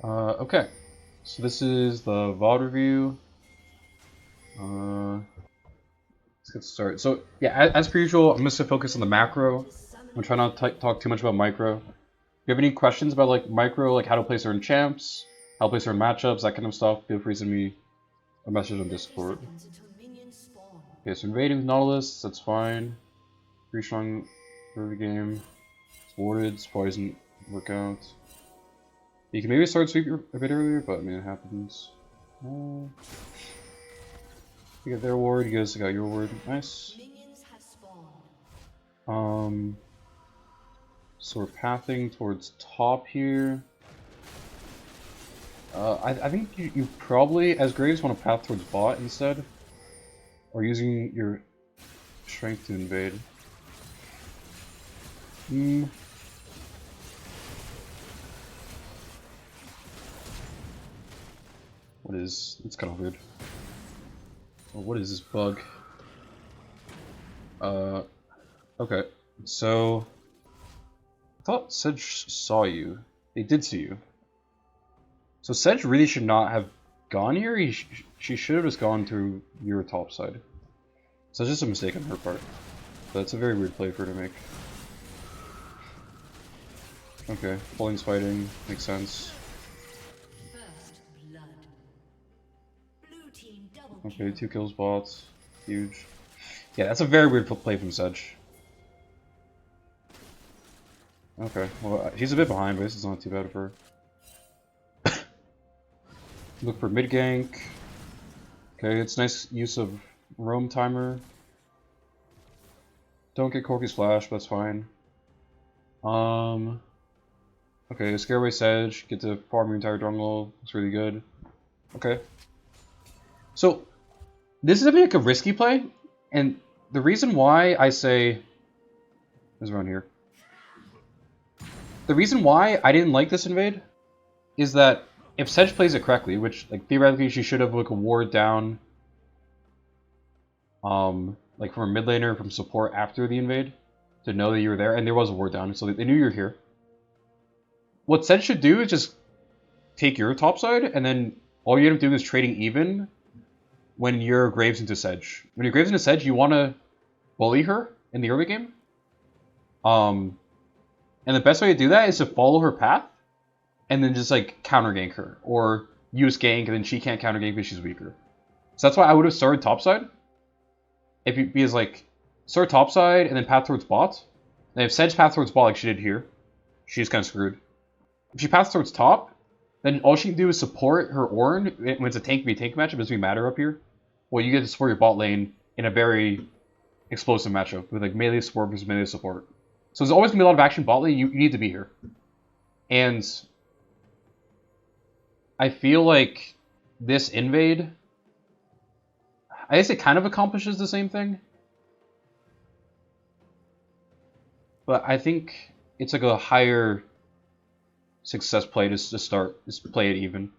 Okay. So this is the Vod review. Let's get started. So yeah, as per usual, I'm just gonna focus on the macro. I'm gonna try not to talk too much about micro. If you have any questions about like micro, like how to play certain champs, how to play certain matchups, that kind of stuff, feel free to send me a message on Discord. Okay, so invading with Nautilus, that's fine. Pretty strong early game. It's warded, it's probably doesn't work out. You can maybe start sweep a bit earlier, but I mean it happens. You get their ward, you guys got your ward. Nice. So we're pathing towards top here. I think you probably, as Graves, want to path towards bot instead. Or using your strength to invade. What is... It's kind of weird. Oh, what is this bug? Okay. So... I thought Sedge saw you. They did see you. So Sedge really should not have gone here. She should have just gone through your top side. So it's just a mistake on her part. But it's a very weird play for her to make. Okay, Falling's fighting. Makes sense. Okay, 2 kills bots. Huge. Yeah, that's a very weird play from Sedge. Okay, well, she's a bit behind, but this is not too bad for her. Look for mid gank. Okay, it's nice use of roam timer. Don't get Corky's flash, but that's fine. Okay, scare away Sedge, get to farm your entire jungle. Looks really good. Okay. So, this is like a risky play, and the reason why I say is around here. The reason why I didn't like this invade is that if Sedge plays it correctly, which like theoretically she should have like a ward down, like from a mid laner from support after the invade to know that you were there, and there was a ward down, so they knew you were here. What Sedge should do is just take your top side, and then all you end up doing is trading even when you're Graves into Sedge. When you're Graves into Sedge, you want to bully her in the early game. And the best way to do that is to follow her path, and then just like counter gank her, or use gank, and then she can't counter gank because she's weaker. So that's why I would have started topside. If you because like start topside and then path towards bot. And if Sedge path towards bot like she did here, she's kind of screwed. If she paths towards top, then all she can do is support her Ornn when it's a tank v tank matchup. It doesn't matter up here. Well, you get to support your bot lane in a very explosive matchup with like melee support versus melee support. So there's always gonna be a lot of action bot lane. You need to be here, and I feel like this invade, I guess it kind of accomplishes the same thing, but I think it's like a higher success play to start, just play it even.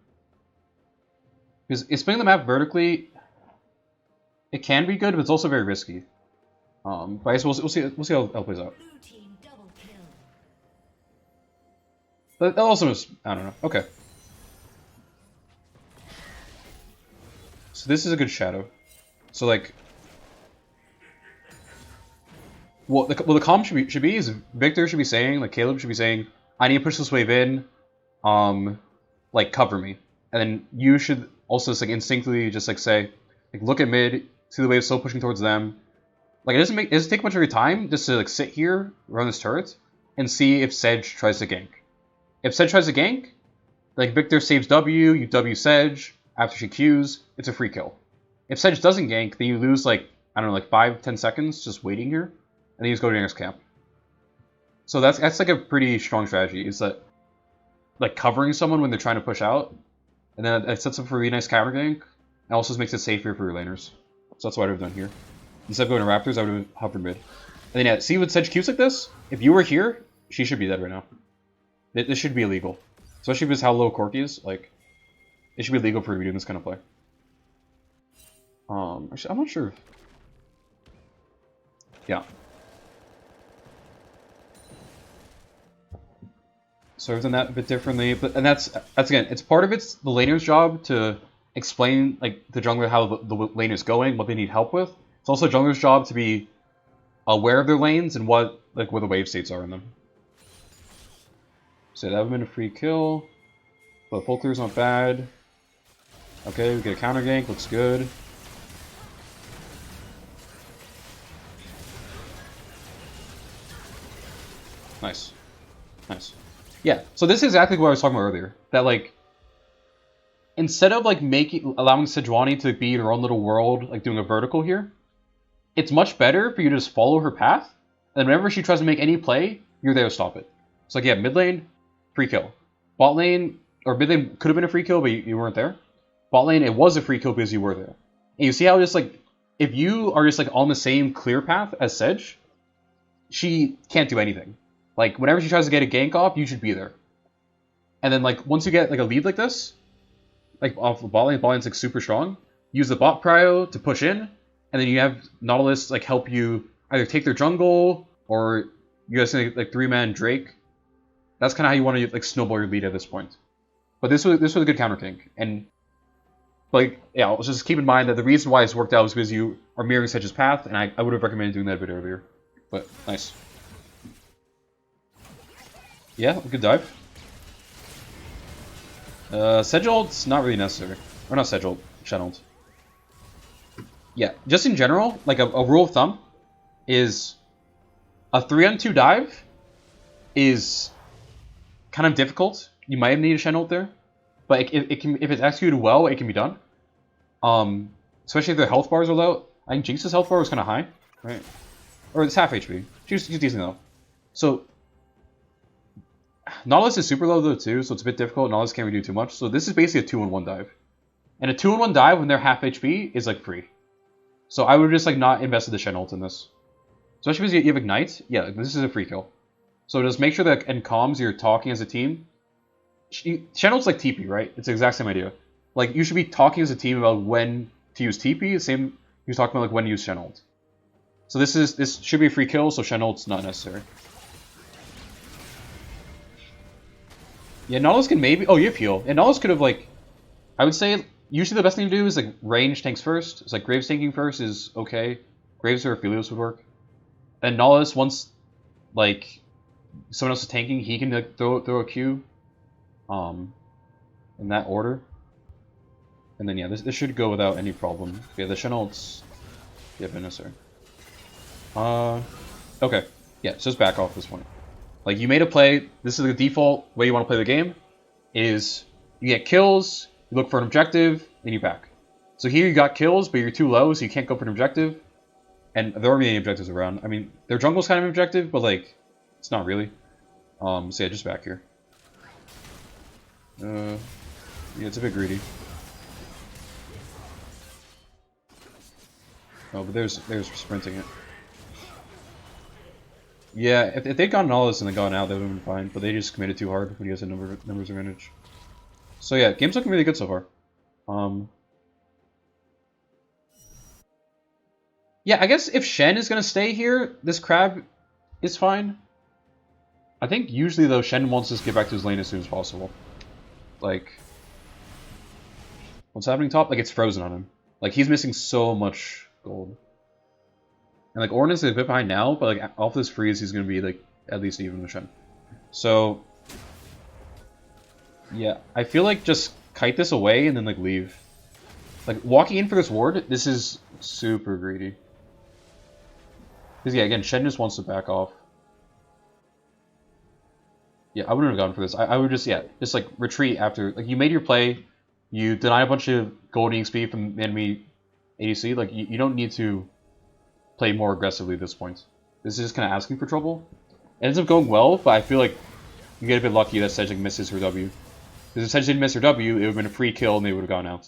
Because spinning the map vertically, it can be good, but it's also very risky. But I guess we'll see how it plays out. But that also is, I don't know. Okay. So this is a good shadow. So like, what the comm should be is Victor should be saying, like Caleb should be saying, I need to push this wave in, like cover me, and then you should also just, like instinctively just like say, like look at mid, see the wave still pushing towards them. Like it doesn't take much of your time just to like sit here around this turret and see if Sedge tries to gank. If Sedge tries to gank, like Victor saves W, you W Sedge after she Qs, it's a free kill. If Sedge doesn't gank, then you lose like I don't know, like 5-10 seconds just waiting here, and then you just go to your next camp. So that's like a pretty strong strategy. Is that like covering someone when they're trying to push out, and then it sets up for a really nice counter gank, and also makes it safer for your laners. So that's what I would have done here. Instead of going to Raptors, I would have hovered mid. And then yeah, see with Sedge Qs like this, if you were here, she should be dead right now. This should be illegal. Especially because how low Corky is, like, it should be illegal for you to be doing this kind of play. Actually, I'm not sure. Yeah. So I've done that a bit differently, but and that's again, it's part of it's the laner's job to explain like the jungler how the lane is going, what they need help with. It's also jungler's job to be aware of their lanes and what like where the wave states are in them. So that would have been a free kill, but full clear's not bad. Okay, we get a counter gank, looks good. Nice. Nice. Yeah, so this is exactly what I was talking about earlier. That like instead of like allowing Sejuani to be in her own little world, like doing a vertical here, it's much better for you to just follow her path, and whenever she tries to make any play, you're there to stop it. So like yeah, mid lane, free kill. Bot lane, or mid lane could have been a free kill, but you weren't there. Bot lane, it was a free kill because you were there. And you see how just like, if you are just like on the same clear path as Sedge, she can't do anything. Like, whenever she tries to get a gank off, you should be there. And then like, once you get like a lead like this, like off the bot lane's like super strong, use the bot prio to push in, and then you have Nautilus like help you either take their jungle, or you guys like 3-man Drake. That's kind of how you want to like snowball your lead at this point. But this was a good counter gank, and like yeah, let's just keep in mind that the reason why it's worked out was because you are mirroring Sedge's path, and I would have recommended doing that a bit earlier. But nice. Yeah, good dive. Sedge ult's not really necessary. Or not Sedge ult, Shen ult. Yeah, just in general, like a rule of thumb is a 3-on-2 dive is kind of difficult. You might need a Shen ult there, but it can, if it's executed well, it can be done. Especially if their health bars are low. I think Jinx's health bar was kind of high, right? Or it's half HP. She's decent though. So Nautilus is super low though too, so it's a bit difficult. Nautilus can't really do too much. So this is basically a 2-on-1 dive. And a 2-on-1 dive when they're half HP is like free. So I would just like not invest the Shen ult in this. Especially because you have Ignite. Yeah, this is a free kill. So just make sure that in comms you're talking as a team. Shen ult's like TP, right? It's the exact same idea. Like you should be talking as a team about when to use TP, the same you're talking about like when to use Shen ult. So this should be a free kill, so Shen ult's not necessary. Yeah, Nautilus can maybe... Oh, you have heal. And Nautilus could have, like... I would say, usually the best thing to do is, like, range tanks first. It's like, Graves tanking first is okay. Graves or Aphelios would work. And Nautilus, once, like, someone else is tanking, he can, like, throw a Q. In that order. And then, yeah, this should go without any problem. Yeah, the Shen ult's... Yeah, necessary. Okay. Yeah, so just back off this point. Like, you made a play, this is the default way you want to play the game, is you get kills, you look for an objective, then you back. So here you got kills, but you're too low, so you can't go for an objective. And there aren't any objectives around. I mean, their jungle's kind of an objective, but, like, it's not really. So yeah, just back here. Yeah, it's a bit greedy. Oh, but there's sprinting it. Yeah, if they'd gotten all this and then gone out, they would have been fine. But they just committed too hard when you guys had numbers advantage. So yeah, game's looking really good so far. Yeah, I guess if Shen is gonna stay here, this crab is fine. I think usually though Shen wants to get back to his lane as soon as possible. Like, what's happening top? Like it's frozen on him. Like he's missing so much gold. And like Ornn is a bit behind now, but like off this freeze, he's gonna be like at least even with Shen. So yeah, I feel like just kite this away and then like leave. Like walking in for this ward, this is super greedy. Because yeah, again, Shen just wants to back off. Yeah, I wouldn't have gone for this. I would just just like retreat after like you made your play, you deny a bunch of gold EXP from enemy ADC. Like you don't need to play more aggressively at this point. This is just kind of asking for trouble. It ends up going well, but I feel like you get a bit lucky that Sedge like, misses her W. Because if Sedge didn't miss her W, it would have been a free kill and they would have gone out.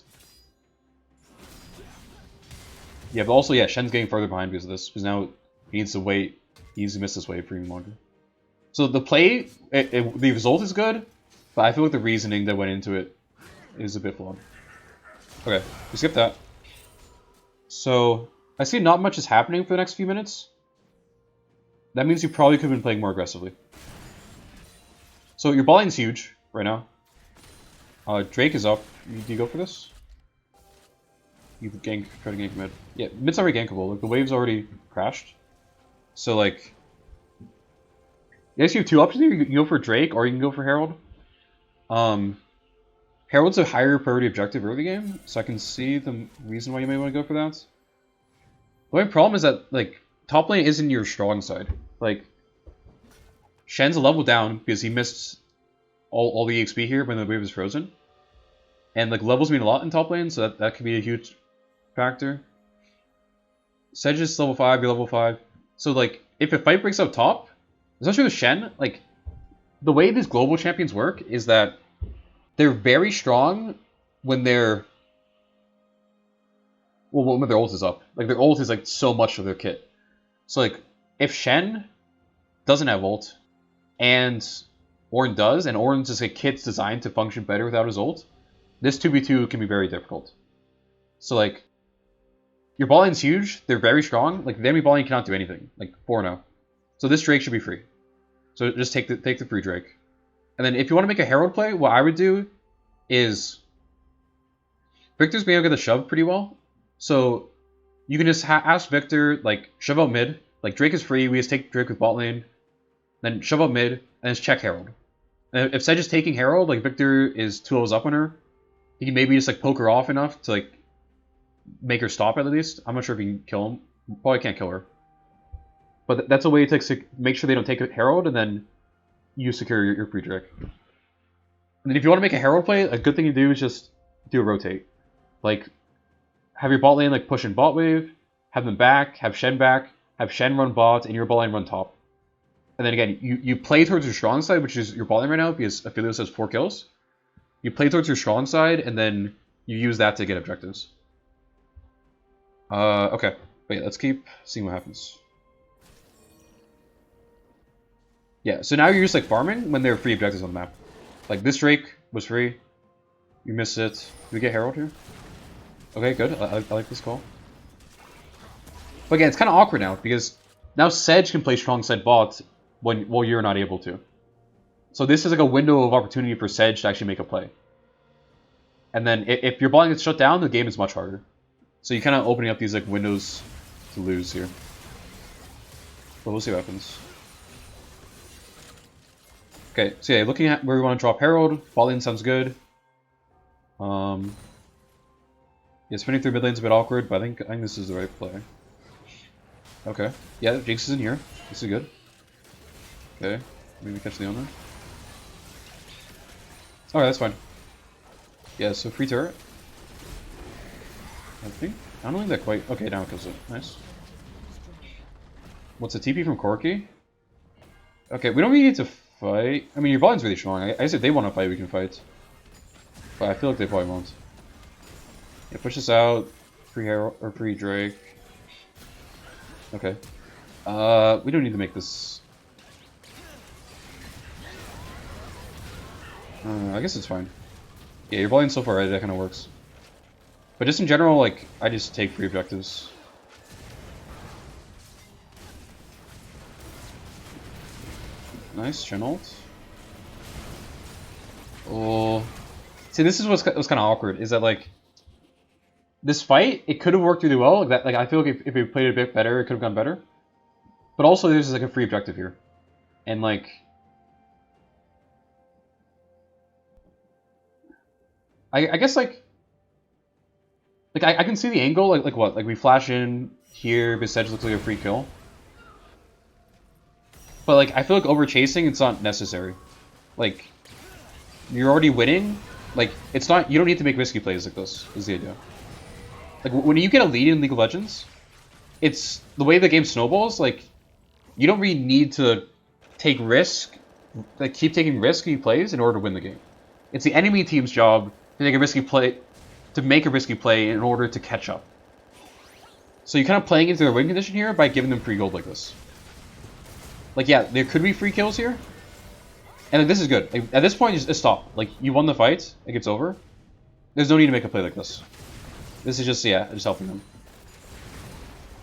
Yeah, but also, yeah, Shen's getting further behind because of this. Because now he needs to wait. He needs to miss this wave for even longer. So the play, the result is good, but I feel like the reasoning that went into it is a bit flawed. Okay, we skip that. So I see not much is happening for the next few minutes. That means you probably could have been playing more aggressively. So your bot lane's huge right now. Drake is up. Do you go for this? You gank, try to gank mid. Yeah, mid's already gankable. Like, the wave's already crashed. So, like... You guys have two options here. You can go for Drake, or you can go for Herald. Herald's a higher priority objective early game, so I can see the reason why you may want to go for that. The only problem is that, like, top lane isn't your strong side. Like, Shen's a level down because he missed all the EXP here when the wave was frozen. And, like, levels mean a lot in top lane, so that could be a huge factor. Sedge is level 5, you're level 5. So, like, if a fight breaks out top, especially with Shen, like, the way these global champions work is that they're very strong when they're... Well, when their ult is up. Like, their ult is, like, so much of their kit. So, like, if Shen doesn't have ult, and Ornn does, and Ornn's just a kit's designed to function better without his ult, this 2v2 can be very difficult. So, like, your bot lane's huge, they're very strong, like, the enemy bot lane cannot do anything, like, 4-0. So this Drake should be free. So just take the free Drake. And then if you want to make a Herald play, what I would do is... Victor's being able to get the shove pretty well. So you can just ask Victor, like, shove out mid. Like, Drake is free, we just take Drake with bot lane. Then shove out mid, and just check Herald. And if Sedge is taking Herald, like, Victor is 2 levels up on her, he can maybe just, like, poke her off enough to, like, make her stop at least. I'm not sure if he can kill him. Probably can't kill her. But that's a way to make sure they don't take a Herald, and then you secure your free Drake. And then if you want to make a Herald play, a good thing to do is just do a rotate. Like, have your bot lane, like, push in bot wave, have them back, have Shen run bot, and your bot lane run top. And then again, you play towards your strong side, which is your bot lane right now, because Aphelios has 4 kills. You play towards your strong side, and then you use that to get objectives. Okay. But yeah, let's keep seeing what happens. Yeah, so now you're just, like, farming when there are free objectives on the map. Like, this Drake was free. You missed it. Do we get Herald here? Okay, good. I like this call. But again, it's kind of awkward now, because now Sedge can play strong side bot while you're not able to. So this is like a window of opportunity for Sedge to actually make a play. And then if your bot gets shut down, the game is much harder. So you're kind of opening up these, like, windows to lose here. But we'll see what happens. Okay, so yeah, looking at where we want to drop Herald, bot lane sounds good. Yeah, spinning through mid lane's a bit awkward, but I think this is the right play. Okay, yeah, Jinx is in here. This is good. Okay, maybe catch the owner. Alright, that's fine. Yeah, so free turret. I don't think that quite... Okay, now it kills it. Nice. What's a TP from Corki? Okay, we don't really need to fight. I mean, your volume's really strong. I guess if they want to fight, we can fight. But I feel like they probably won't. Yeah, push this out. Free Herald, or free Drake. Okay. We don't need to make this... I guess it's fine. Yeah, your volume's so far right, that kind of works. But just in general, like, I just take free objectives. Nice, Shen ult. Oh. See, this is what's kind of awkward, is that, like, this fight, it could have worked really well. Like, I feel like if we played it a bit better, it could have gone better. But also, there's, like, a free objective here. And, like... I guess, like... I can see the angle, like what? Like, we flash in here, Sedge looks like a free kill. But, like, I feel like over chasing, it's not necessary. Like, you're already winning. Like, it's not... You don't need to make risky plays like this, is the idea. Like, when you get a lead in League of Legends, it's... The way the game snowballs, like, you don't really need to take risk... Like, keep taking risky plays in order to win the game. It's the enemy team's job to take a risky play... To make a risky play in order to catch up. So you're kind of playing into their win condition here by giving them free gold like this. Like, yeah, there could be free kills here. And like, this is good. Like, at this point, just stop. Like, you won the fight. Like, it's over. There's no need to make a play like this. This is just, yeah, just helping them.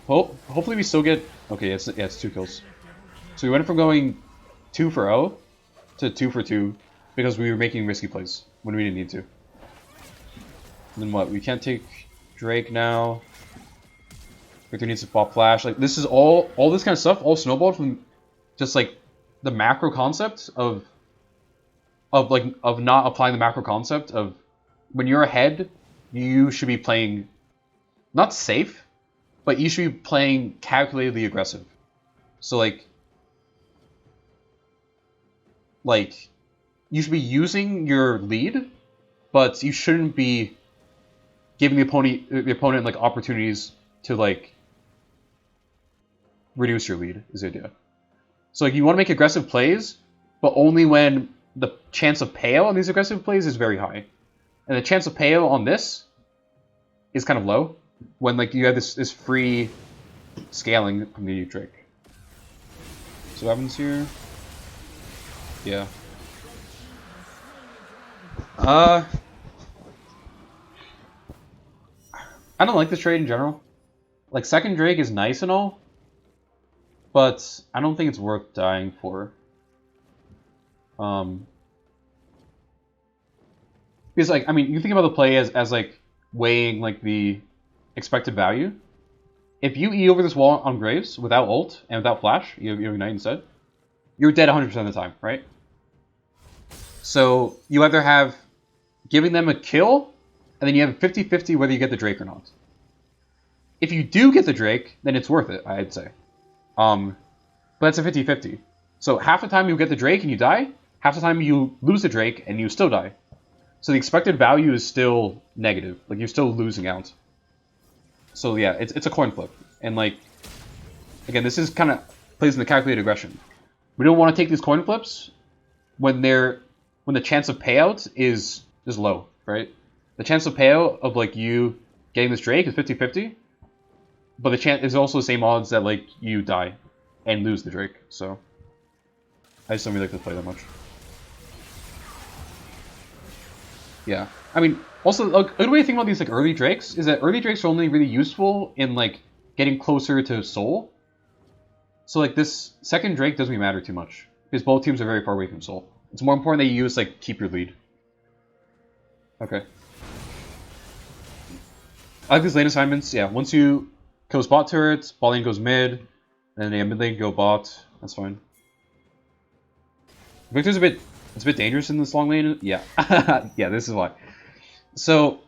Hopefully we still get... Okay, it's 2 kills. So we went from going 2 for 0 to 2 for 2 because we were making risky plays when we didn't need to. And then what? We can't take Drake now. Victor needs to pop flash. Like this is all this kind of stuff all snowballed from just like the macro concept of not applying the macro concept of when you're ahead, you should be playing not safe, but you should be playing calculatedly aggressive. So like you should be using your lead, but you shouldn't be giving the opponent like opportunities to like reduce your lead is the idea. So like you want to make aggressive plays, but only when the chance of payout on these aggressive plays is very high. And the chance of payout on this is kind of low when like you have this free scaling from the Drake. So what happens here? Yeah. I don't like this trade in general. Like second Drake is nice and all, but I don't think it's worth dying for. Because like I mean, you think about the play as like weighing like the expected value. If you E over this wall on Graves without ult and without flash, you ignite instead, you're dead 100% of the time, right? So you either have giving them a kill, and then you have 50-50 whether you get the Drake or not. If you do get the Drake, then it's worth it, I'd say. But it's a 50-50. So half the time you get the Drake and you die, half the time you lose the Drake and you still die. So the expected value is still negative. Like you're still losing out. So yeah, it's a coin flip. And like, again, this is kind of plays in the calculated aggression. We don't want to take these coin flips when the chance of payout is low, right? The chance of payout of like you getting this Drake is 50-50, but the chance is also the same odds that like you die and lose the Drake. So I just don't really like to play that much. Yeah, I mean, also a good way to think about these like early Drakes is that early Drakes are only really useful in like getting closer to Soul. So like this second Drake doesn't really matter too much because both teams are very far away from Soul. It's more important that you use like keep your lead. Okay. I like these lane assignments. Yeah, once you kill bot turrets, bot lane goes mid, and then mid lane go bot. That's fine. Victor's it's a bit dangerous in this long lane. Yeah, yeah, this is why. So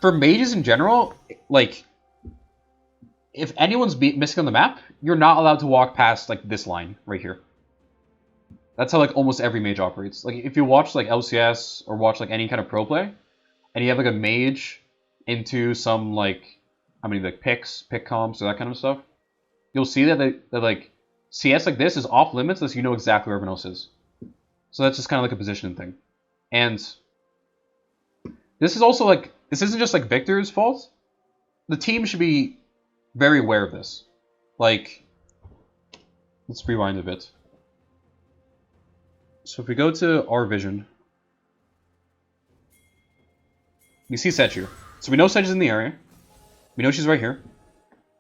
for mages in general, like if anyone's missing on the map, you're not allowed to walk past like this line right here. That's how like almost every mage operates. Like if you watch like LCS or watch like any kind of pro play, and you have like a mage into some like like pick comps or that kind of stuff, you'll see that like CS like this is off limits unless you know exactly where everyone else is. So that's just kind of like a positioning thing. And this is also like this isn't just like Victor's fault. The team should be very aware of this. Like, let's rewind a bit. So if we go to our vision, we see Sedge here. So we know Sedge is in the area. We know she's right here.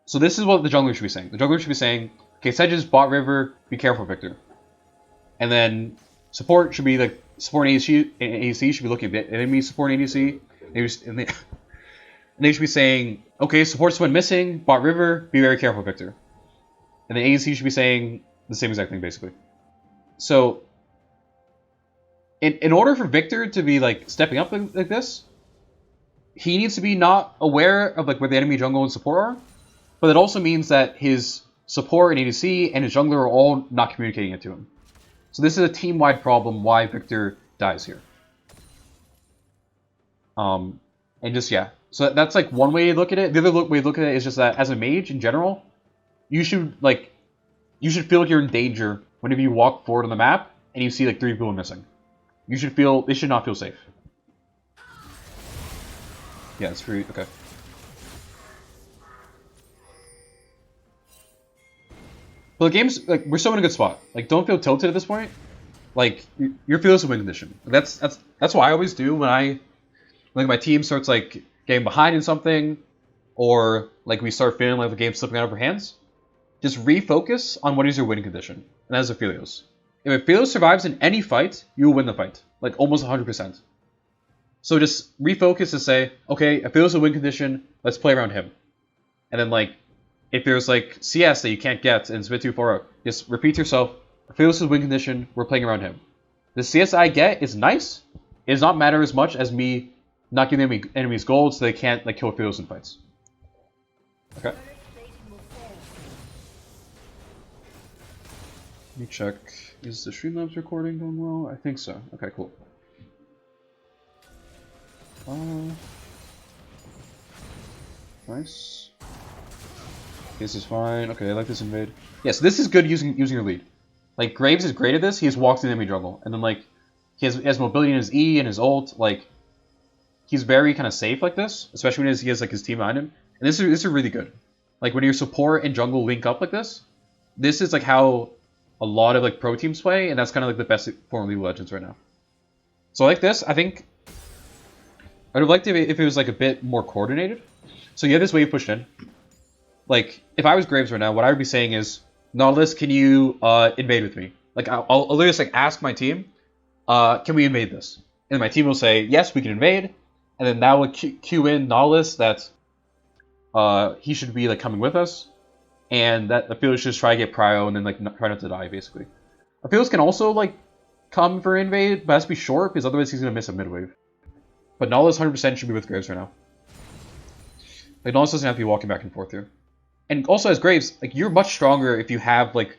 So this is what the jungler should be saying. The jungler should be saying, okay, Sedge is bot river, be careful, Victor. And then support should be like, support and ADC should be looking at enemy support and ADC. And they should be saying, okay, support's went missing, bot river, be very careful, Victor. And then ADC should be saying the same exact thing, basically. So in order for Victor to be like stepping up like this, he needs to be not aware of like where the enemy jungle and support are, but it also means that his support and ADC and his jungler are all not communicating it to him. So this is a team-wide problem why Victor dies here. And just yeah, so that's like one way to look at it. The other way to look at it is just that as a mage in general, you should feel like you're in danger whenever you walk forward on the map and you see like 3 people missing. They should not feel safe. Yeah, it's free. Okay. But the game's like we're still in a good spot. Like, don't feel tilted at this point. Like you're feeling some win condition. That's what I always do when my team starts like getting behind in something, or like we start feeling like the game's slipping out of our hands. Just refocus on what is your winning condition, and that's Aphelios. If Aphelios survives in any fight, you will win the fight. Like, almost 100%. So just refocus to say, okay, Aphelios is a win condition, let's play around him. And then, like, if there's, like, CS that you can't get and it's a bit too far out, just repeat to yourself, Aphelios is a win condition, we're playing around him. The CS I get is nice. It does not matter as much as me not giving enemies gold so they can't, like, kill Aphelios in fights. Okay. Let me check. Is the Streamlabs recording going well? I think so. Okay, cool. Nice. This is fine. Okay, I like this invade. Yeah, so this is good using your lead. Like, Graves is great at this. He just walks in the enemy jungle. And then, like, he has mobility in his E and his ult. Like, he's very kind of safe like this. Especially when he has, like, his team behind him. And this is really good. Like, when your support and jungle link up like this is, like, how a lot of, like, pro teams play. And that's kind of, like, the best form of League of Legends right now. So, like this, I think I'd have liked it if it was, like, a bit more coordinated. So you have this wave pushed in. Like, if I was Graves right now, what I would be saying is, Nautilus, can you invade with me? Like, I'll literally just, like, ask my team, can we invade this? And my team will say, yes, we can invade. And then that will cue in Nautilus that he should be, like, coming with us. And that Aphelios should just try to get prio and then, like, try not to die, basically. Aphelios can also, like, come for invade, but it has to be short, because otherwise he's going to miss a mid-wave. But Nautilus 100% should be with Graves right now. Like, Nautilus doesn't have to be walking back and forth here. And also, as Graves, like, you're much stronger if you have, like,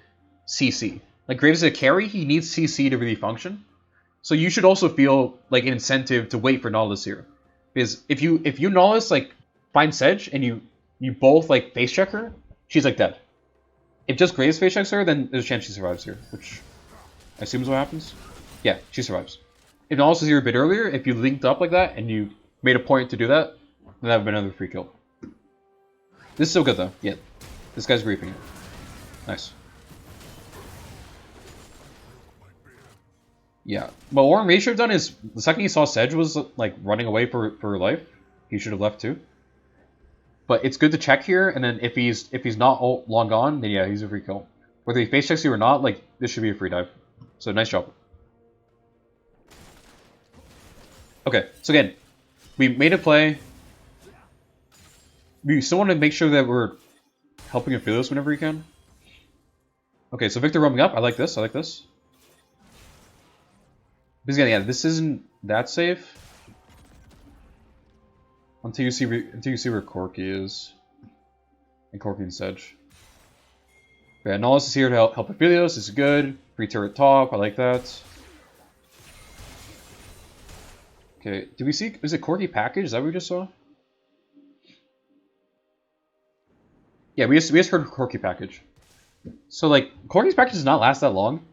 CC. Like, Graves is a carry, he needs CC to really function. So you should also feel, like, an incentive to wait for Nautilus here. Because if you Nautilus, like, find Sedge, and you both, like, face check her, she's, like, dead. If just Graves face checks her, then there's a chance she survives here, which I assume is what happens. Yeah, she survives. If Nautilus was here a bit earlier, if you linked up like that, and you made a point to do that, then that would have been another free kill. This is so good, though. Yeah. This guy's griefing it. Nice. Yeah. But what Warren should have done is, the second he saw Sedge was, like, running away for her life, he should have left too. But it's good to check here, and then if he's not long gone, then yeah, he's a free kill. Whether he face checks you or not, like, this should be a free dive. So nice job. Okay, so again, we made a play. We still want to make sure that we're helping Aphelios whenever we can. Okay, so Victor roaming up. I like this. I like this. Because again, yeah, this isn't that safe until you see where Corki is, and Corki and Sedge. Okay, Nautilus is here to help Aphelios. This is good. Free turret top. I like that. Okay, do we see? Is it Corki package? Is that what we just saw? Yeah, we just heard Corki package. So, like, Corki's package does not last that long.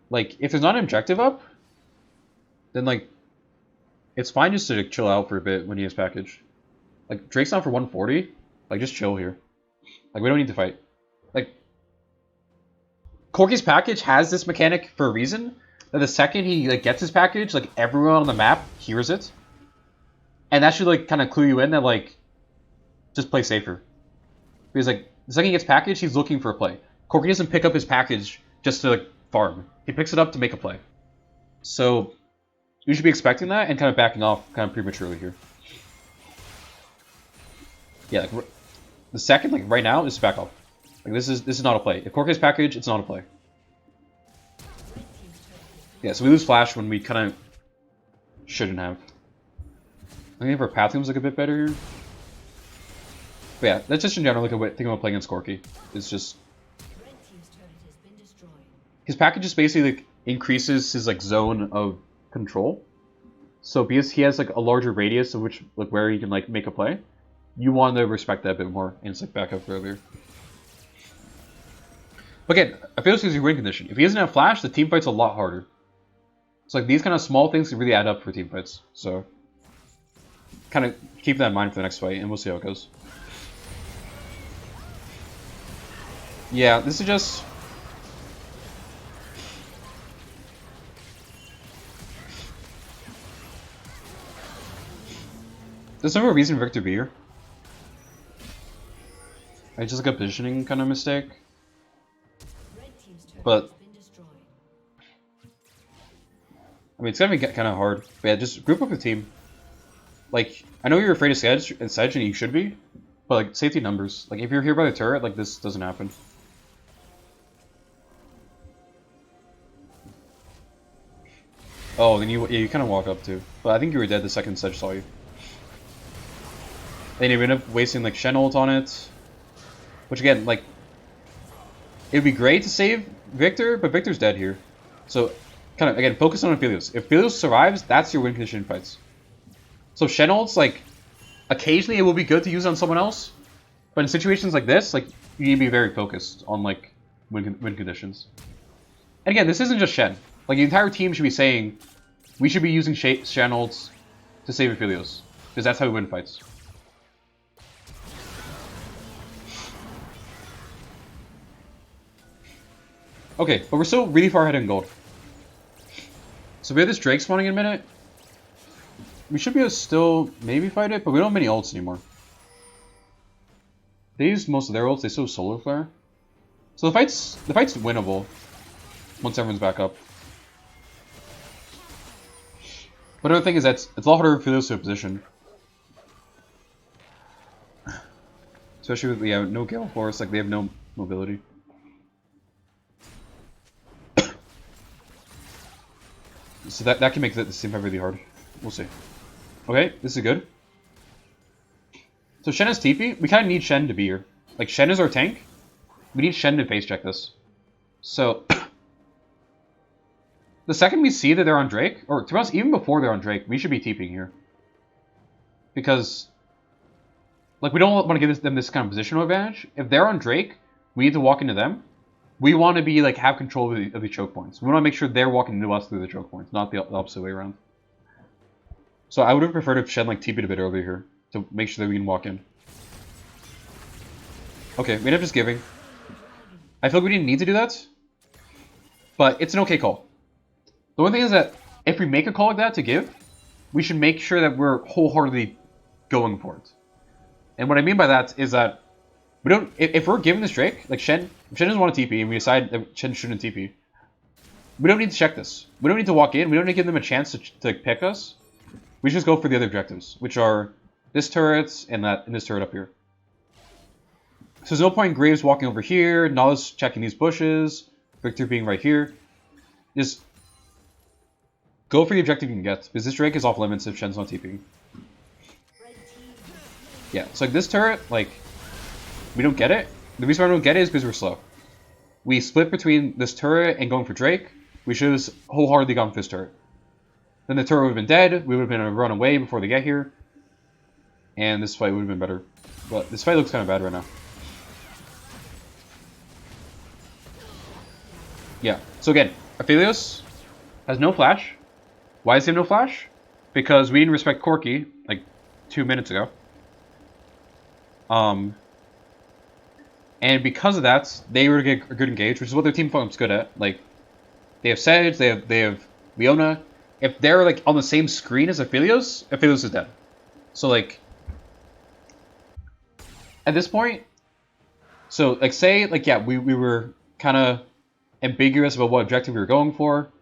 Like, if there's not an objective up, then, like, it's fine just to like, chill out for a bit when he has package. Like, Drake's down for 140. Like, just chill here. Like, we don't need to fight. Like, Corki's package has this mechanic for a reason. That the second he, like, gets his package, like, everyone on the map hears it. And that should, like, kind of clue you in that, like, just play safer. Because, like, the second he gets package, he's looking for a play. Corki doesn't pick up his package just to, like, farm. He picks it up to make a play. So, you should be expecting that and kind of backing off kind of prematurely here. Yeah, like, the second, like, right now, is back off. Like, this is not a play. If Corki has package, it's not a play. Yeah, so we lose flash when we kind of shouldn't have. I think if our path was like a bit better here. But yeah, that's just in general like a thing about playing against Corki. It's just his package just basically like increases his like zone of control. So because he has like a larger radius of which like where he can like make a play, you want to respect that a bit more and it's like back up earlier. But again, I feel this is a win condition. If he doesn't have flash, the team fight's a lot harder. So like these kind of small things can really add up for team fights. So kind of keep that in mind for the next fight, and we'll see how it goes. Yeah, this is just... There's no reason for Victor to be here. It's just like a positioning kind of mistake. But I mean, it's gonna be kind of hard. But yeah, just group up the team. Like, I know you're afraid of Sedge, and you should be. But, like, safety numbers. Like, if you're here by the turret, like, this doesn't happen. Oh, then you kind of walk up too. But I think you were dead the second Sedge saw you. Then you end up wasting, like, Shen ult on it. Which, again, like, it would be great to save Victor, but Victor's dead here. So, kind of, again, focus on Aphelios. If Aphelios survives, that's your win condition fights. So Shen ults, like, occasionally it will be good to use on someone else. But in situations like this, like, you need to be very focused on, like, win conditions. And again, this isn't just Shen. Like, the entire team should be saying, we should be using Shen ults to save Aphelios. Because that's how we win fights. Okay, but we're still really far ahead in gold. So we have this Drake spawning in a minute. We should be able to still maybe fight it, but we don't have many ults anymore. They used most of their ults, they still have Solar Flare. So the fight's winnable once everyone's back up. But another thing is that it's a lot harder for those to position. Especially with no Gale Force, like they have no mobility. So that can make the team fight really hard. We'll see. Okay, this is good. So Shen has TP. We kind of need Shen to be here. Like, Shen is our tank. We need Shen to face check this. So, the second we see that they're on Drake, or to be honest, even before they're on Drake, we should be TPing here. Because, like, we don't want to give them this kind of positional advantage. If they're on Drake, we need to walk into them. We want to be, like, have control of the choke points. We want to make sure they're walking into us through the choke points, not the opposite way around. So I would have preferred if Shen, like, TP'd a bit earlier here to make sure that we can walk in. Okay, we end up just giving. I feel like we didn't need to do that, but it's an okay call. The one thing is that if we make a call like that to give, we should make sure that we're wholeheartedly going for it. And what I mean by that is that we don't. If we're giving this Drake, like Shen doesn't want to TP, and we decide that Shen shouldn't TP, we don't need to check this. We don't need to walk in. We don't need to give them a chance to pick us. We just go for the other objectives, which are this turret and this turret up here. So there's no point in Graves walking over here, Nala's checking these bushes, Victor being right here. Just go for the objective you can get, because this Drake is off limits if Shen's not TPing. Yeah, so like this turret, like, we don't get it. The reason why we don't get it is because we're slow. We split between this turret and going for Drake. We should have wholeheartedly gone for this turret. Then the turret would have been dead, we would have been able to run away before they get here. And this fight would have been better. But this fight looks kind of bad right now. Yeah, so again, Aphelios has no flash. Why does he have no flash? Because we didn't respect Corki, like, 2 minutes ago. And because of that, they were to get a good engage, which is what their team fight's good at. Like, they have Sedge, they have Leona. If they're, like, on the same screen as Aphelios, Aphelios is dead. So, like, at this point, so, like, say, like, yeah, we were kind of ambiguous about what objective we were going for.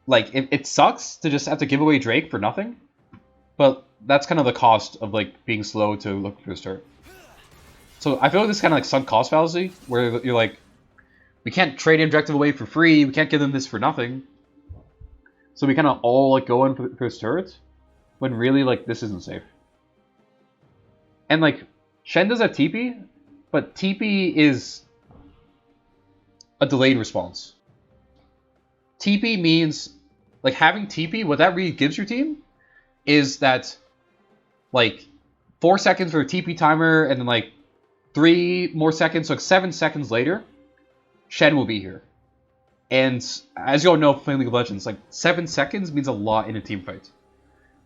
Like, it sucks to just have to give away Drake for nothing, but that's kind of the cost of, like, being slow to look for a start. So I feel like this kind of, like, sunk cost fallacy, where you're like, we can't trade an objective away for free, we can't give them this for nothing. So we kind of all, like, go in for this turret, when really, like, this isn't safe. And, like, Shen does have TP, but TP is a delayed response. TP means, like, having TP, what that really gives your team is that, like, 4 seconds for a TP timer, and then, like, 3 more seconds, so like 7 seconds later, Shen will be here. And as you all know, playing League of Legends, like, 7 seconds means a lot in a team fight.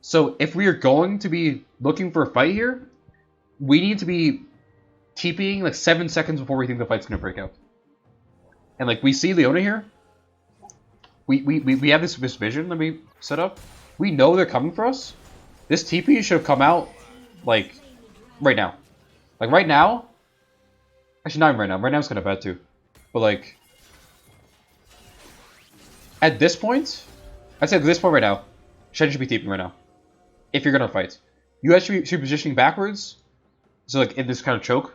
So if we are going to be looking for a fight here, we need to be TPing, like, 7 seconds before we think the fight's going to break out. And, like, we see Leona here. We have this vision that we set up. We know they're coming for us. This TP should have come out, like, right now. Like, right now... Actually, not even right now. Right now it's kind of bad, too. But, like... At this point, I'd say at this point right now, Shen should be TPing right now. If you're gonna fight, you guys should be positioning backwards, so like in this kind of choke,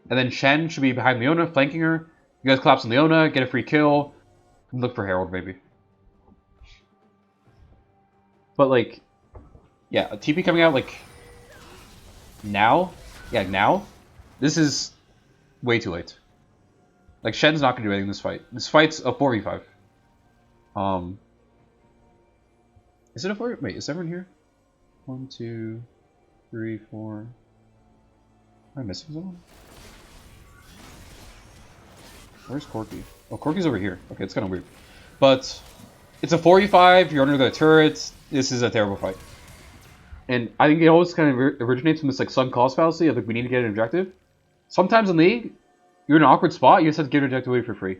and then Shen should be behind Leona, flanking her. You guys collapse on Leona, get a free kill, and look for Herald maybe. But like, yeah, a TP coming out like now, yeah, now. This is way too late. Like Shen's not gonna do anything in this fight. This fight's a 4v5. Is it a 4? Wait, is everyone here? 1, 2, 3, 4. Am I missing someone? Where's Corky? Oh, Corky's over here. Okay, it's kind of weird. But it's a 4v5. You're under the turrets. This is a terrible fight. And I think it always kind of originates from this like sunk cost fallacy of like we need to get an objective. Sometimes in League, you're in an awkward spot. You just have to get an objective away for free.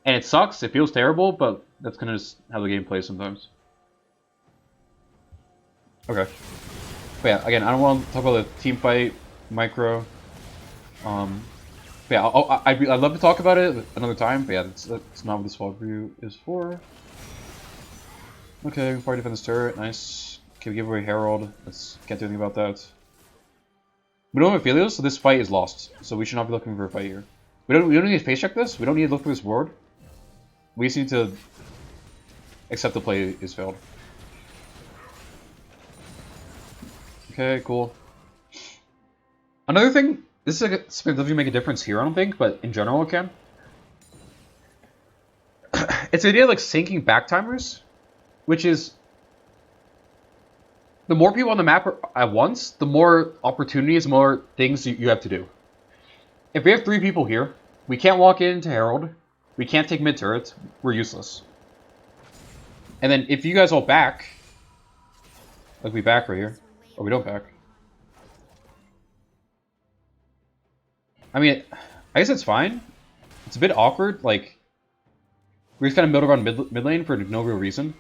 And it sucks. It feels terrible, but that's kind of just how the game plays sometimes. Okay. But yeah, again, I don't want to talk about the team fight, micro. But yeah, I'd love to talk about it another time, but yeah, that's not what this VOD review is for. Okay, fire defend this turret, nice. Okay, we give away Herald, can't do anything about that. We don't have Aphelios, so this fight is lost. So we should not be looking for a fight here. We don't need to face check this, we don't need to look for this ward. We just need to accept the play is failed. Okay, cool. Another thing, this is something that doesn't make a difference here, I don't think, but in general it can. It's the idea of like syncing back timers, which is the more people on the map at once, the more opportunities, more things you have to do. If we have 3 people here, we can't walk into Herald, we can't take mid turrets, we're useless. And then if you guys all back, like we back right here, or we don't back. I mean, I guess it's fine. It's a bit awkward, like, we're just kind of milled around mid lane for no real reason.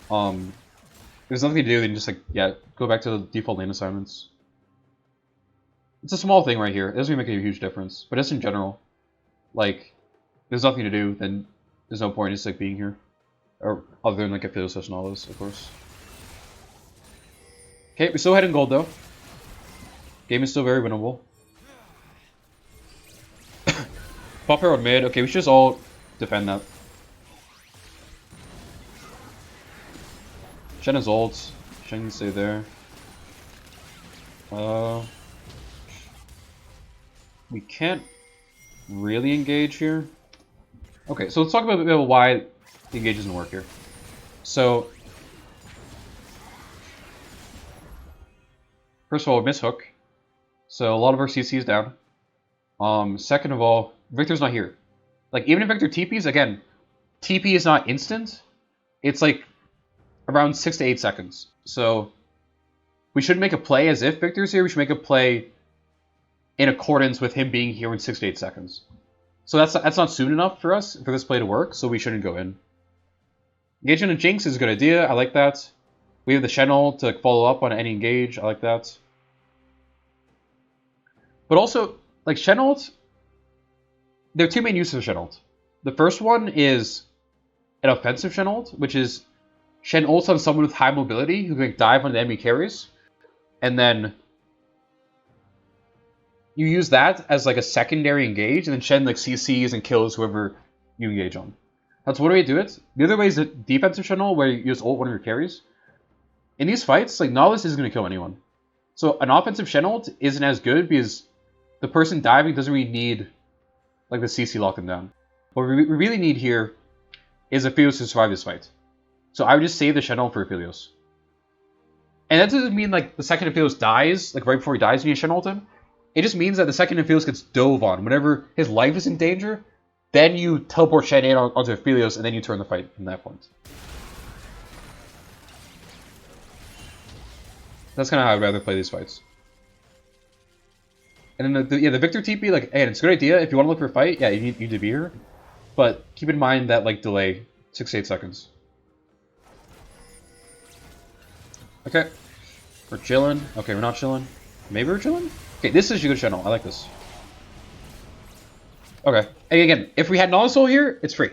There's nothing to do than just, like, yeah, go back to the default lane assignments. It's a small thing right here. It doesn't make a huge difference. But just in general, like, there's nothing to do, then there's no point in just, like, being here. Or other than, like, a fiddle session and all this, of course. Okay, we're still heading gold, though. Game is still very winnable. Pop Herald mid. Okay, we should just all defend that. Shen is ult. Shen can stay there. We can't really engage here. Okay, so let's talk about a bit about why the engage doesn't work here. So, first of all, we miss hook. So a lot of our CC is down. Second of all, Victor's not here. Like, even if Victor TPs, again, TP is not instant. It's like around 6 to 8 seconds. So we shouldn't make a play as if Victor's here. We should make a play in accordance with him being here in 6 to 8 seconds. So that's not soon enough for us, for this play to work, so we shouldn't go in. Engaging a Jinx is a good idea. I like that. We have the Shen ult to follow up on any engage. I like that. But also, like, Shen ult, there are 2 main uses of Shen ult. The first one is an offensive Shen ult, which is Shen ults on someone with high mobility who can dive on the enemy carries, and then you use that as like a secondary engage, and then Shen like CCs and kills whoever you engage on. That's one way to do it. The other way is a defensive Shen ult where you just ult one of your carries. In these fights, like, Nautilus isn't going to kill anyone. So an offensive Shen ult isn't as good because the person diving doesn't really need like the CC lock them down. What we really need here is Aphelios to survive this fight. So I would just save the Shen ult for Aphelios. And that doesn't mean like the second Aphelios dies, like right before he dies, you need Shen ult him. It just means that the second Aphelios gets dove on, whenever his life is in danger, then you teleport Shen in onto Aphelios, and then you turn the fight from that point. That's kind of how I'd rather play these fights. And then the Victor TP, like, hey, it's a good idea. If you want to look for a fight, yeah, you need to be here. But keep in mind that, like, delay, 6 to 8 seconds. Okay. We're chilling. Okay, we're not chilling. Maybe we're chilling? Okay, this is a good channel. I like this. Okay. And again, if we had non-soul here, it's free.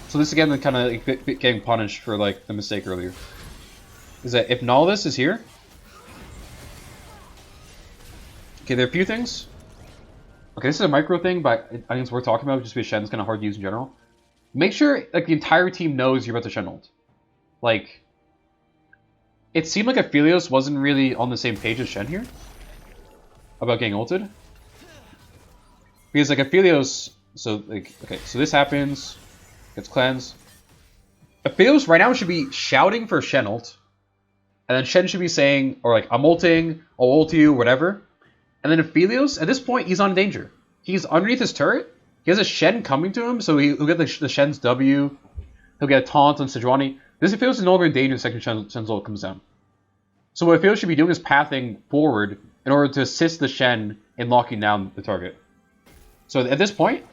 So this again, kind of like, getting punished for like the mistake earlier. Is that if Nautilus is here? Okay, there are a few things. Okay, this is a micro thing, but I think it's worth talking about just because Shen's kind of hard to use in general. Make sure like the entire team knows you're about to Shen ult. Like, it seemed like Aphelios wasn't really on the same page as Shen here about getting ulted. Because like Aphelios, so like, okay, so this happens, gets cleansed. Aphelios right now should be shouting for Shen ult, and then Shen should be saying, or like, I'm ulting, I'll ult you, whatever. And then Aphelios, at this point, he's on danger. He's underneath his turret. He has a Shen coming to him, so he'll get the Shen's W. He'll get a taunt on Sejuani. This Aphelios is no longer in danger the second Shen's ult comes down. So what Aphelios should be doing is pathing forward in order to assist the Shen in locking down the target. So at this point,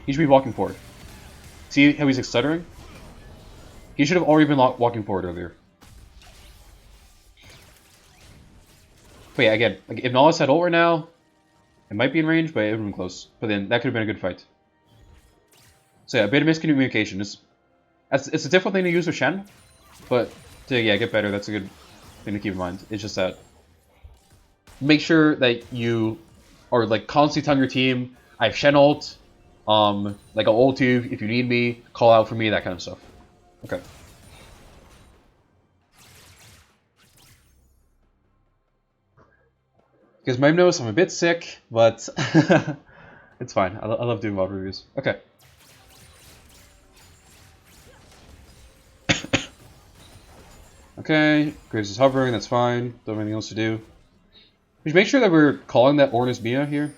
he should be walking forward. See how he's like stuttering? He should have already been walking forward earlier. But yeah, again, like if Nautilus had ult right now, it might be in range, but it would have been close. But then that could have been a good fight. So yeah, a bit of miscommunication. It's a difficult thing to use with Shen, but to get better, that's a good thing to keep in mind. It's just that make sure that you are like constantly telling your team, I have Shen ult, like I'll ult you if you need me, call out for me, that kind of stuff. Okay. Because my notice I'm a bit sick, but it's fine. I love doing VOD reviews. Okay. Okay, Graves is hovering, that's fine. Don't have anything else to do. We should make sure that we're calling that Ornn is Mia here.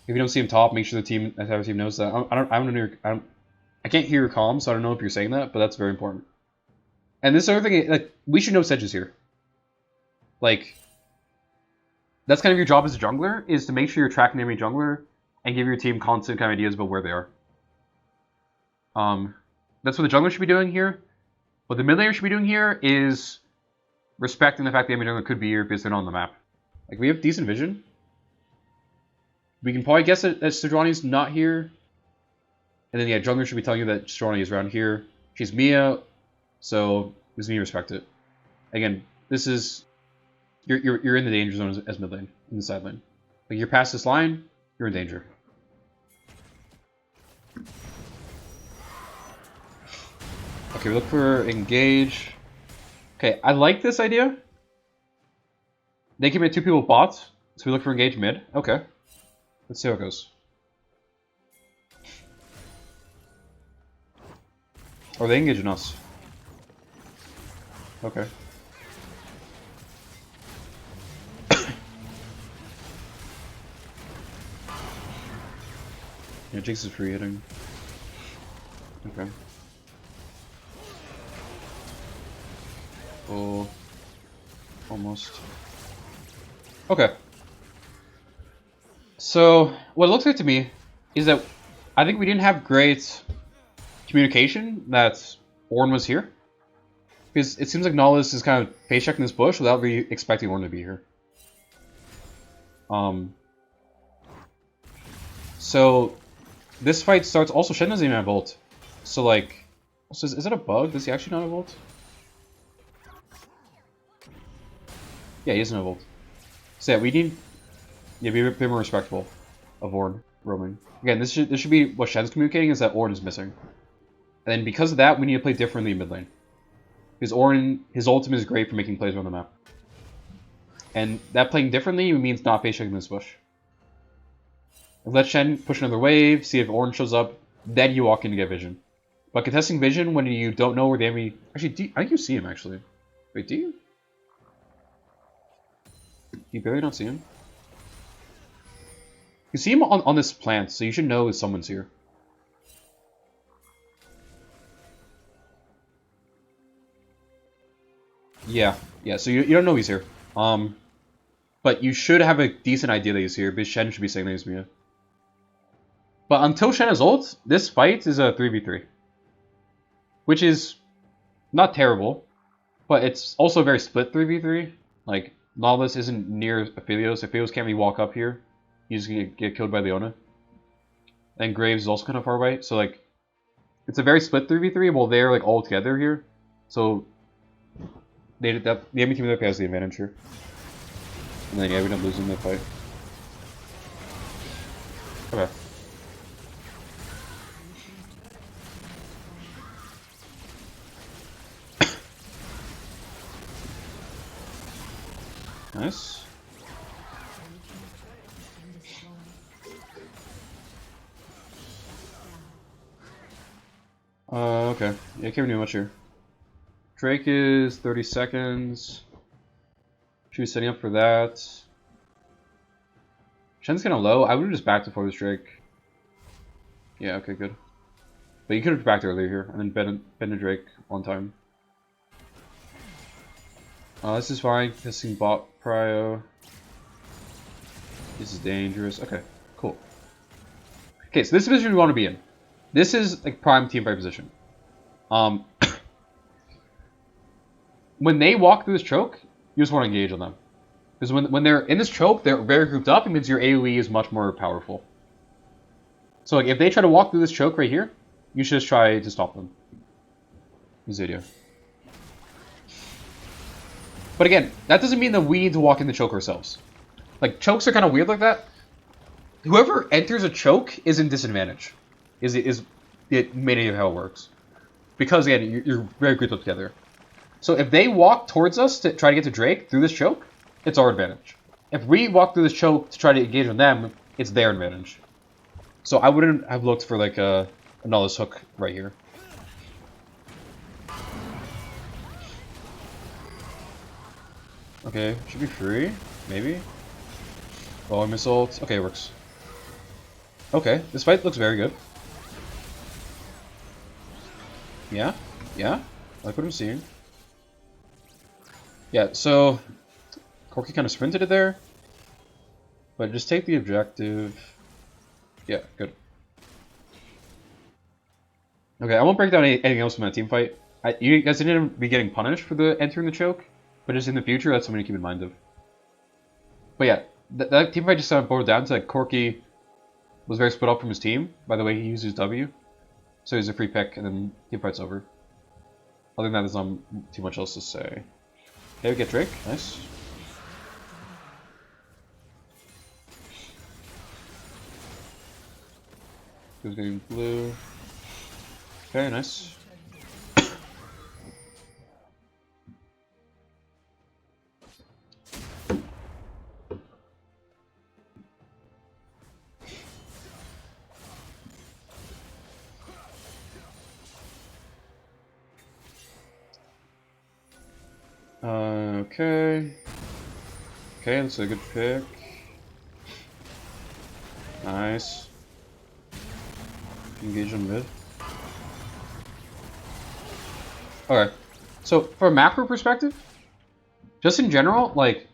If you don't see him top, make sure the entire team knows that. I can't hear your comm, so I don't know if you're saying that, but that's very important. And this other thing, like, we should know Sedge is here. Like, that's kind of your job as a jungler, is to make sure you're tracking every jungler and give your team constant kind of ideas about where they are. That's what the jungler should be doing here. What the mid laner should be doing here is respecting the fact that the enemy jungler could be here because they're not on the map. Like, we have decent vision. We can probably guess that Sejuani's not here. And then, yeah, jungler should be telling you that Sejuani is around here. She's Mia, so this means respect it. Again, this is... You're in the danger zone as mid lane, in the side lane. Like, you're past this line, you're in danger. Okay, we look for engage. Okay, I like this idea. They can make two people bots, so we look for engage mid. Okay. Let's see how it goes. Or are they engaging us? Okay. Yeah, Jinx is free hitting. Okay. Oh. Almost. Okay. So, what it looks like to me is that I think we didn't have great communication that Ornn was here. Because it seems like Nautilus is kind of face checking this bush without really expecting Ornn to be here. So, this fight starts... Also, Shen doesn't even have ult. So, like... Also, is that a bug? Does he actually not have ult? Yeah, he doesn't have ult. So, yeah, we need... Yeah, be a bit more respectful of Ornn roaming. Again, this should be what Shen's communicating, is that Ornn is missing. And then because of that, we need to play differently in mid lane. Because Ornn, his ultimate is great for making plays around the map. And that playing differently means not face checking this bush. Let Shen push another wave, see if Ornn shows up, then you walk in to get vision. But contesting vision when you don't know where the enemy... Actually, I think you see him, actually. Wait, do you? You barely not see him? You see him on this plant, so you should know if someone's here. Yeah, so you don't know he's here. But you should have a decent idea that he's here, because Shen should be saying that he's Mia. But until Shen has ult, this fight is a 3v3. Which is not terrible, but it's also a very split 3v3. Like, Nautilus isn't near Aphelios. Aphelios can't really walk up here. He's gonna get killed by Leona. And Graves is also kind of far away, so like, it's a very split 3v3 while they're like all together here. So the enemy team has the advantage here. And then yeah, we end up losing the fight. Okay. Nice. Okay. Yeah, can't do much here. Drake is 30 seconds. Should be setting up for that. Shen's kind of low. I would have just backed before this Drake. Yeah, okay, good. But you could have backed earlier here, and then been a Drake one time. This is fine. Pissing bot prio. This is dangerous. Okay, cool. Okay, so this is the position we want to be in. This is like prime team fight position. When they walk through this choke, you just want to engage on them. Because when they're in this choke, they're very grouped up. It means your AoE is much more powerful. So like, if they try to walk through this choke right here, you should just try to stop them. This video. But again, that doesn't mean that we need to walk in the choke ourselves. Like, chokes are kind of weird like that. Whoever enters a choke is in disadvantage. Is the main of how it works. Because again, you're very grouped up together. So if they walk towards us to try to get to Drake through this choke, it's our advantage. If we walk through this choke to try to engage on them, it's their advantage. So I wouldn't have looked for like a Nullis hook right here. Okay, should be free, maybe. Oh, I missed ult. Okay, it works. Okay, this fight looks very good. Yeah, yeah, I like what I'm seeing. Yeah, so Corki kind of sprinted it there, but just take the objective. Yeah, good. Okay, I won't break down anything else from that team fight. You guys didn't be getting punished for the entering the choke, but just in the future, that's something to keep in mind of. But yeah, that team fight just boiled down to like Corki was very split up from his team by the way he used his W. So he's a free pick, and then team fight's over. Other than that, there's not too much else to say. Okay, we get Drake. Nice. Who's getting blue? Okay, nice. Okay. Okay, that's a good pick. Nice. Engage on mid. Okay. So, from a macro perspective, just in general, like,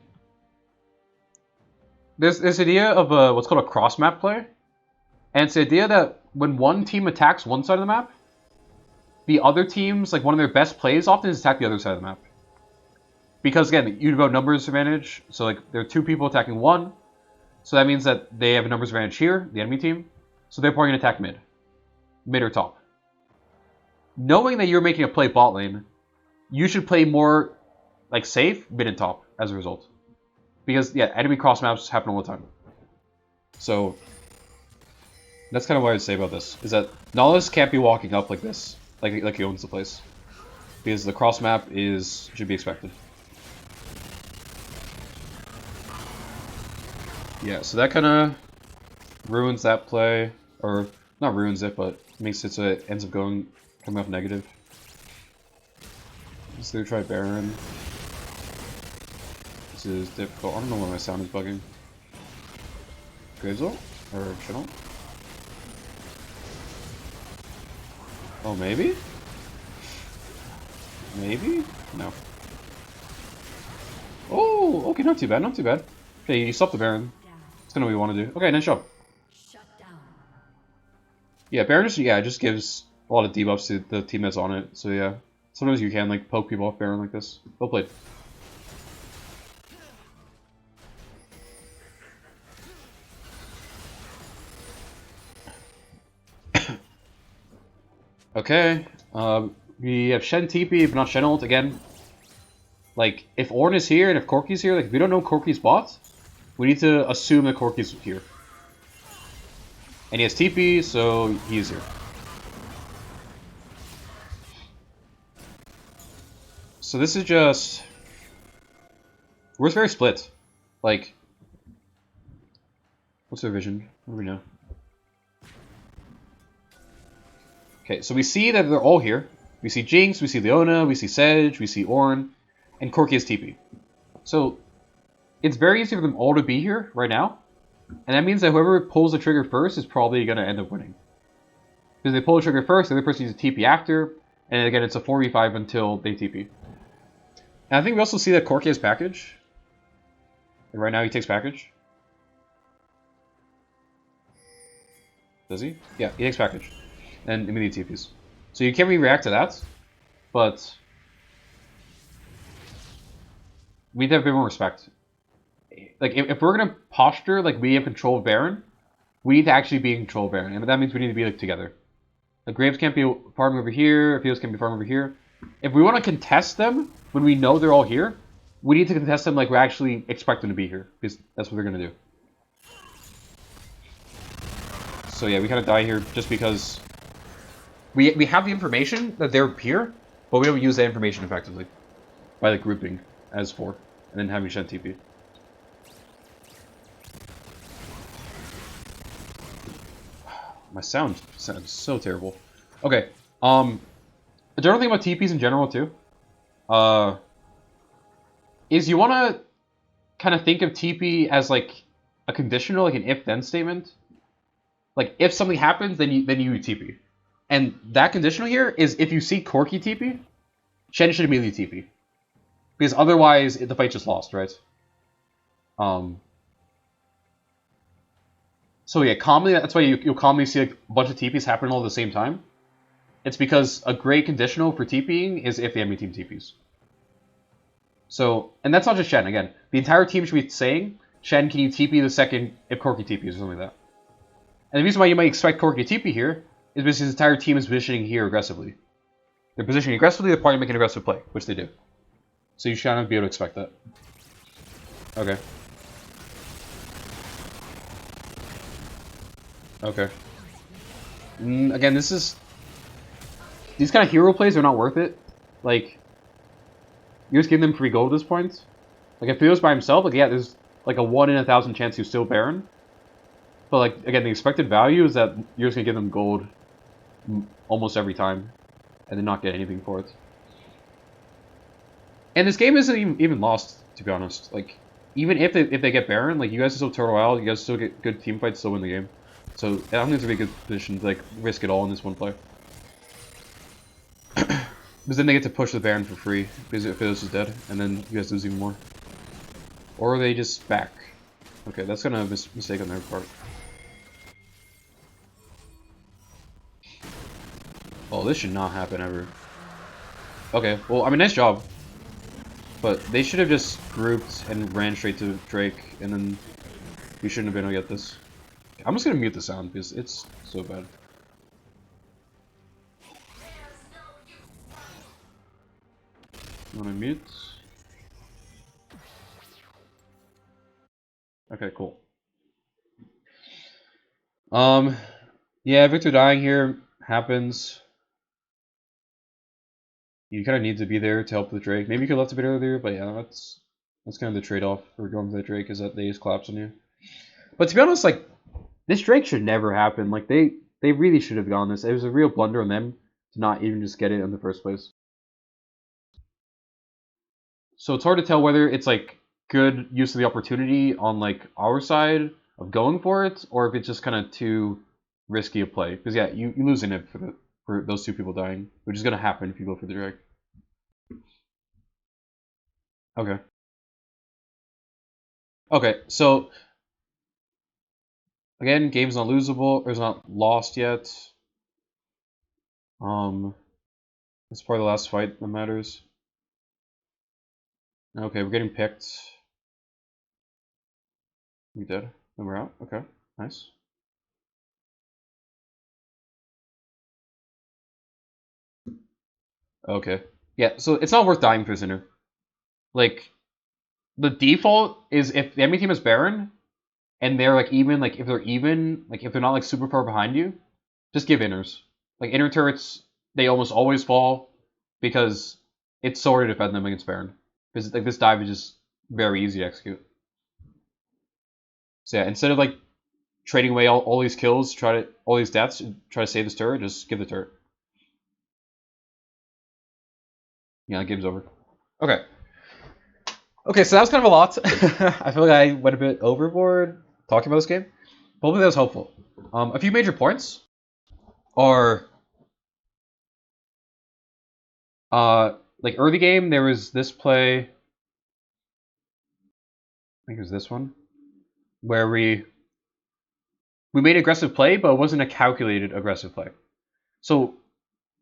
there's this idea of what's called a cross map play. And it's the idea that when one team attacks one side of the map, the other team's, like, one of their best plays often is attack the other side of the map. Because, again, you have numbers advantage. So, like, there are two people attacking one. So that means that they have a numbers advantage here, the enemy team. So they're probably going to attack mid. Mid or top. Knowing that you're making a play bot lane, you should play more, like, safe, mid and top, as a result. Because, yeah, enemy cross maps happen all the time. So, that's kind of what I'd say about this. Is that Nullis can't be walking up like this. Like he owns the place. Because the cross map should be expected. Yeah, so that kind of ruins that play. Or, not ruins it, but makes it so it ends up coming up negative. So they try Baron. This is difficult. I don't know why my sound is bugging. Grazel? Or Channel? Oh, maybe? Maybe? No. Oh, okay, not too bad, not too bad. Okay, you stopped the Baron. That's kind of what we want to do. Okay, nice job. Yeah, Baron just gives a lot of debuffs to the team that's on it. So yeah, sometimes you can like poke people off Baron like this. Well played. Okay. Okay. We have Shen TP, but not Shen ult again. Like, if Ornn is here and if Corki's here, like, if we don't know Corki's bot, we need to assume that Corki's here. And he has TP, so he's here. So this is just... We're very split. Like... What's their vision? What do we know? Okay, so we see that they're all here. We see Jinx, we see Leona, we see Sedge, we see Ornn, and Corki has TP. So, it's very easy for them all to be here right now. And that means that whoever pulls the trigger first is probably going to end up winning. Because they pull the trigger first, the other person needs a TP after, and again, it's a 4v5 until they TP. And I think we also see that Corki has package. And right now he takes package. Does he? Yeah, he takes package. And immediately TPs. So you can't really react to that, but we need to have a bit more respect. Like, if we're going to posture like we have control of Baron, we need to actually be in control of Baron. And that means we need to be like together. The Graves can't be farming over here, Fields can't be farming over here. If we want to contest them when we know they're all here, we need to contest them like we actually expect them to be here, because that's what they're going to do. So yeah, we kind of die here just because we have the information that they're here, but we don't use that information effectively by like grouping as 4 and then having Shen TP. My sound sounds so terrible. Okay, a general thing about TPs in general too, is you want to kind of think of TP as like a conditional, like an if-then statement. Like if something happens, then you TP, and that conditional here is if you see Corki TP, Shen should immediately TP, because otherwise the fight's just lost, right? So yeah, commonly that's why you'll commonly see like a bunch of TPs happen all at the same time. It's because a great conditional for TPing is if the enemy team TPs. So, and that's not just Shen, again. The entire team should be saying, Shen, can you TP the second if Corki TPs or something like that. And the reason why you might expect Corki to TP here is because his entire team is positioning here aggressively. They're positioning aggressively, they're probably making an aggressive play, which they do. So you should kind of be able to expect that. Okay. Okay. Again, this is... These kind of hero plays are not worth it. Like, you're just giving them free gold at this point. Like, if he was by himself, like, yeah, there's like a 1 in 1,000 chance he's still Baron. But, like, again, the expected value is that you're just going to give them gold almost every time and then not get anything for it. And this game isn't even lost, to be honest. Like, even if they get Baron, like, you guys are still Turtle Isle, you guys still get good team fights, still win the game. So, I don't think it's a very good position to, like, risk it all in this one play. Because then they get to push the Baron for free, because if Phyllis is dead, and then you guys lose even more. Or they just back. Okay, that's kind of a mistake on their part. Oh, this should not happen ever. Okay, well, I mean, nice job. But they should have just grouped and ran straight to Drake, and then we shouldn't have been able to get this. I'm just gonna mute the sound, because it's so bad. Want to mute? Okay, cool. Yeah, Victor dying here happens. You kind of need to be there to help the Drake. Maybe you could have left a bit earlier, but yeah, that's kind of the trade-off for going to the Drake, is that they just collapse on you. But to be honest, like, this Drake should never happen. Like, they really should have gone this. It was a real blunder on them to not even just get it in the first place. So it's hard to tell whether it's like good use of the opportunity on like our side of going for it, or if it's just kind of too risky a play. Because yeah, you lose in it for those two people dying, which is gonna happen if you go for the Drake. Okay. Okay, so again, game's not losable, or it's not lost yet. It's probably the last fight that matters. Okay, we're getting picked. We did. Then we're out. Okay, nice. Okay. Yeah, so it's not worth dying prisoner. Like, the default is if the enemy team is Baron, and they're like even, like if they're even, like if they're not like super far behind you, just give inners. Like inner turrets, they almost always fall because it's so hard to defend them against Baron. Because like this dive is just very easy to execute. So yeah, instead of like trading away all these kills, all these deaths, try to save this turret, just give the turret. Yeah, the game's over. Okay. Okay, so that was kind of a lot. I feel like I went a bit overboard talking about this game. Hopefully that was helpful. A few major points are like early game there was this play. I think it was this one where we made aggressive play, but it wasn't a calculated aggressive play. So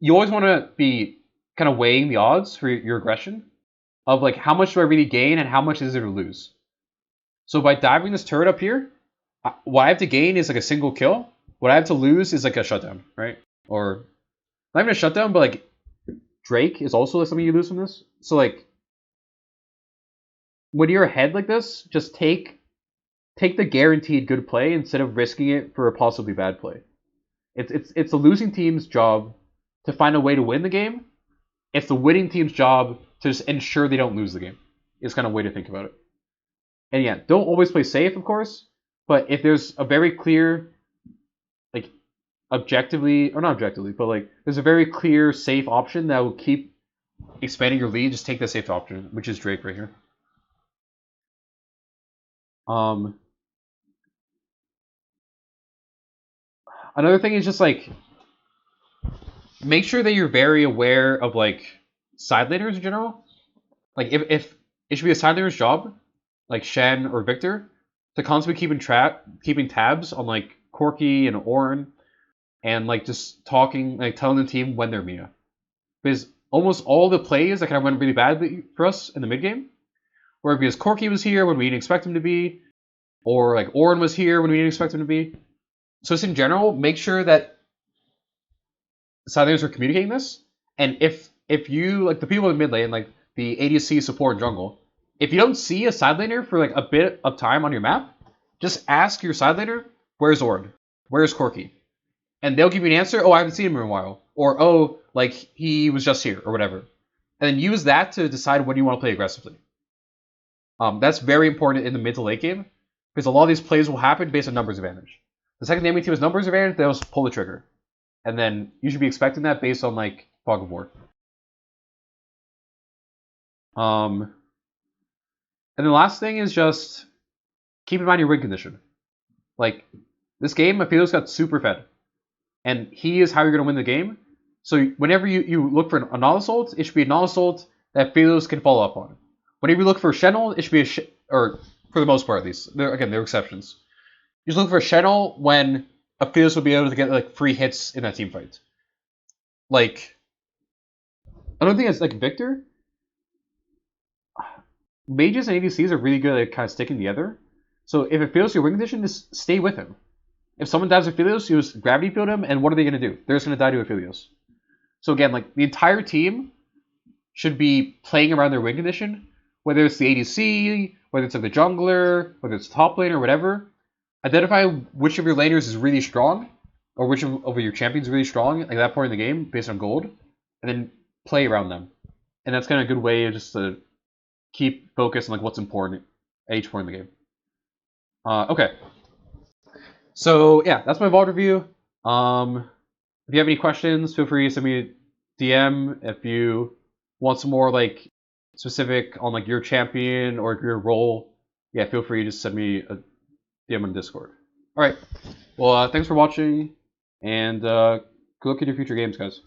you always want to be kind of weighing the odds for your aggression of like how much do I really gain and how much is it to lose. So by diving this turret up here, what I have to gain is like a single kill. What I have to lose is like a shutdown, right? Or not even a shutdown, but like Drake is also like something you lose from this. So like when you're ahead like this, just take the guaranteed good play instead of risking it for a possibly bad play. It's the losing team's job to find a way to win the game. It's the winning team's job to just ensure they don't lose the game. It's kind of a way to think about it. And yeah, don't always play safe, of course. But if there's a very clear, like objectively, or not objectively, but like there's a very clear safe option that will keep expanding your lead, just take the safe option, which is Drake right here. Another thing is just like make sure that you're very aware of like side laners in general. Like if it should be a side laner's job, like Shen or Victor, to constantly keeping tabs on like Corki and Orin, and like just talking, like telling the team when they're Mia. Because almost all the plays that kind of went really badly for us in the mid game, where because Corki was here when we didn't expect him to be, or like Orin was here when we didn't expect him to be. So just in general, make sure that side laners are communicating this. And if you like the people in mid lane, like the ADC support jungle, if you don't see a side laner for like a bit of time on your map, just ask your side laner, where's Orin? Where's Corki? And they'll give you an answer, oh, I haven't seen him in a while. Or, oh, like he was just here, or whatever. And then use that to decide when you want to play aggressively. That's very important in the mid to late game, because a lot of these plays will happen based on numbers advantage. The second the enemy team has numbers advantage, they'll just pull the trigger. And then you should be expecting that based on like fog of war. And the last thing is just keep in mind your win condition. Like this game, Aphelios got super fed, and he is how you're going to win the game. So whenever you look for a null assault, it should be a null assault that Aphelios can follow up on. Whenever you look for a Shenel, it should be or for the most part at least. There are exceptions. You just look for a Shenel when Aphelios will be able to get like free hits in that team fight. Like another thing is like Victor. Mages and ADCs are really good at kind of sticking together. So if it fails your win condition, just stay with him. If someone dies to Aphelios, you just gravity field him, and what are they going to do? They're just going to die to Aphelios. So again, like the entire team should be playing around their win condition, whether it's the ADC, whether it's like the jungler, whether it's the top lane or whatever. Identify which of your laners is really strong, or which of your champions is really strong at that point in the game based on gold, and then play around them. And that's kind of a good way just to keep focused on like what's important at each point in the game. Okay. So yeah, that's my VOD review. If you have any questions, feel free to send me a DM. If you want some more like specific on like your champion or your role, yeah, feel free to just send me a DM on Discord. All right. Well, thanks for watching, and good luck in your future games, guys.